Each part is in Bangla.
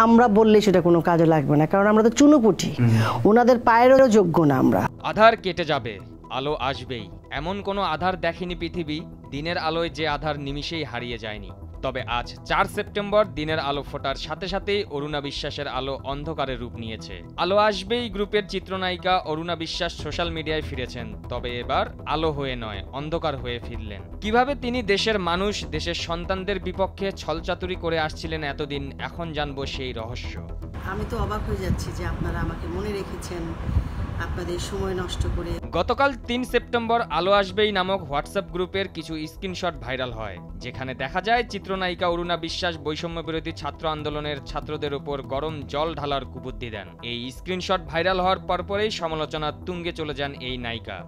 আমরা বললে সেটা কোনো কাজে লাগবে না, কারণ আমরা তো চুনোপুটি, ওনাদের পায়েরও যোগ্য না আমরা। আধার কেটে যাবে, আলো আসবেই, এমন কোনো আধার দেখেনি পৃথিবী। দিনের আলোয় যে আধার নিমিষেই হারিয়ে যায়নি। তবে আজ 4 সেপ্টেম্বর দিনের আলো ফোটার সাথে সাথেই অরুণা বিশ্বাসের আলো অন্ধকারে রূপ নিয়েছে। আলো আসবেই গ্রুপের চিত্রনায়িকা অরুণা বিশ্বাস সোশ্যাল মিডিয়ায় ফিরেছেন, তবে এবার আলো হয়ে নয়, অন্ধকার হয়ে ফিরলেন। কিভাবে তিনি দেশের মানুষ, দেশের সন্তানদের বিপক্ষে ছলচাতুরি করে আসছিলেন এতদিন, এখন জানবো সেই রহস্য। আমি তো অবাক হয়ে যাচ্ছি যে আপনারা আমাকে মনে রেখেছেন আপনাদের সময় নষ্ট করে। গতকাল 3 সেপ্টেম্বর আলো আসবেই নামক হোয়াটসঅ্যাপ গ্রুপের কিছু স্ক্রিনশট ভাইরাল হয়, যেখানে দেখা যায় চিত্রনায়িকা অরুণা বিশ্বাস বৈষম্য বিরোধী ছাত্র আন্দোলনের ছাত্রদের উপর গরম জল ঢালার কুবুদ্ধি দেন। এই স্ক্রিনশট ভাইরাল হওয়ার পরপরেই সমালোচনার তুঙ্গে চলে যান এই নায়িকা।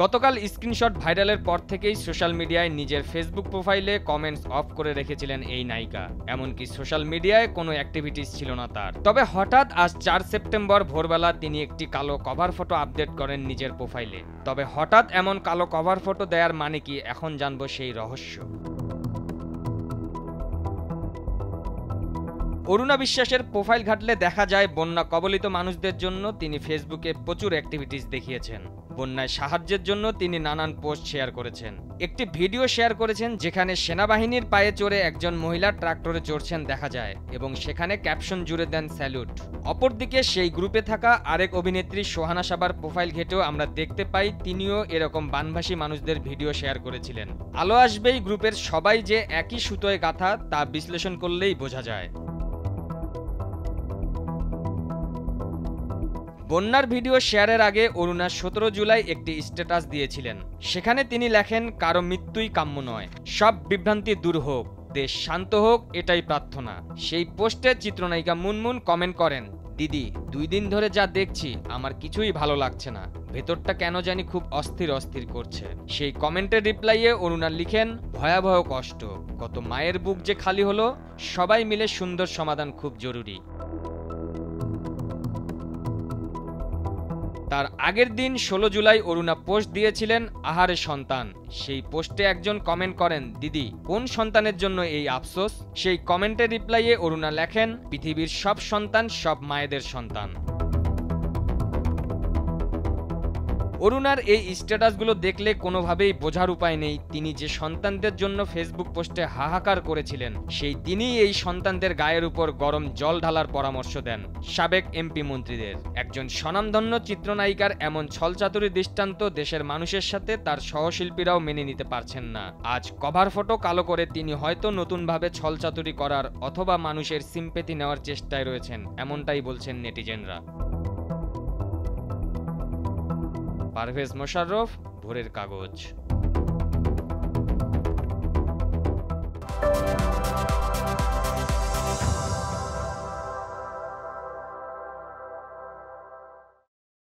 গতকাল স্ক্রিনশট ভাইরালের পর থেকেই সোশ্যাল মিডিয়ায় নিজের ফেসবুক প্রোফাইলে কমেন্টস অফ করে রেখেছিলেন এই নায়িকা। এমনকি সোশ্যাল মিডিয়ায় কোনো অ্যাক্টিভিটিস ছিল না তার। তবে হঠাৎ আজ 4 সেপ্টেম্বর ভোরবেলা তিনি একটি কালো কভার ফটো আপডেট করেন নিজের প্রোফাইলে। তবে হঠাৎ এমন কালো কভার ফটো দেওয়ার মানে কি, এখন জানবো সেই রহস্য। অরুণা বিশ্বাসের প্রোফাইল ঘাটলে দেখা যায় বন্যা কবলিত মানুষদের জন্য তিনি ফেসবুকে প্রচুর অ্যাক্টিভিটিস দেখিয়েছেন। বন্যায় সাহায্যের জন্য তিনি নানান পোস্ট শেয়ার করেছেন। একটি ভিডিও শেয়ার করেছেন যেখানে সেনাবাহিনীর পায়ে চড়ে একজন মহিলা ট্রাক্টরে চড়ছেন দেখা যায়, এবং সেখানে ক্যাপশন জুড়ে দেন স্যালুট। অপরদিকে সেই গ্রুপে থাকা আরেক অভিনেত্রী সোহানা সাবার প্রোফাইল ঘেটেও আমরা দেখতে পাই তিনিও এরকম বানভাসী মানুষদের ভিডিও শেয়ার করেছিলেন। আলো আসবেই গ্রুপের সবাই যে একই সুতোয় গাঁথা তা বিশ্লেষণ করলেই বোঝা যায়। বন্যার ভিডিও শেয়ারের আগে অরুণা 17 জুলাই একটি স্ট্যাটাস দিয়েছিলেন। সেখানে তিনি লেখেন, কারো মৃত্যুই কাম্য নয়, সব বিভ্রান্তি দূর হোক, দেশ শান্ত হোক, এটাই প্রার্থনা। সেই পোস্টে চিত্রনায়িকা মুনমুন কমেন্ট করেন, দিদি 2 দিন ধরে যা দেখছি আমার কিছুই ভালো লাগছে না, ভেতরটা কেন জানি খুব অস্থির অস্থির করছে। সেই কমেন্টের রিপ্লাইয়ে অরুণা লিখেন, ভয়াবহ কষ্ট, কত মায়ের বুক যে খালি হলো, সবাই মিলে সুন্দর সমাধান খুব জরুরি। তার আগের দিন 16 জুলাই অরুণা পোস্ট দিয়েছিলেন আহারে সন্তান। সেই পোস্টে একজন কমেন্ট করেন, দিদি কোন সন্তানের জন্য এই আফসোস? সেই কমেন্টের রিপ্লাইয়ে অরুণা লেখেন, পৃথিবীর সব সন্তান সব মায়েদের সন্তান। অরুণার এই স্ট্যাটাসগুলো দেখলে কোনোভাবেই বোঝার উপায় নেই তিনি যে সন্তানদের জন্য ফেসবুক পোস্টে হাহাকার করেছিলেন, সেই তিনি এই সন্তানদের গায়ের উপর গরম জল ঢালার পরামর্শ দেন সাবেক এমপি মন্ত্রীদের। একজন স্বনামধন্য চিত্রনায়িকার এমন ছলচাতুরি দৃষ্টান্ত দেশের মানুষের সাথে তার সহশিল্পীরাও মেনে নিতে পারছেন না। আজ কভার ফটো কালো করে তিনি হয়তো নতুনভাবে ছলচাতুরি করার অথবা মানুষের সিম্পেথি নেওয়ার চেষ্টায় রয়েছেন, এমনটাই বলছেন নেটিজেনরা। পারভেজ মোশাররফ, ভোরের কাগজ।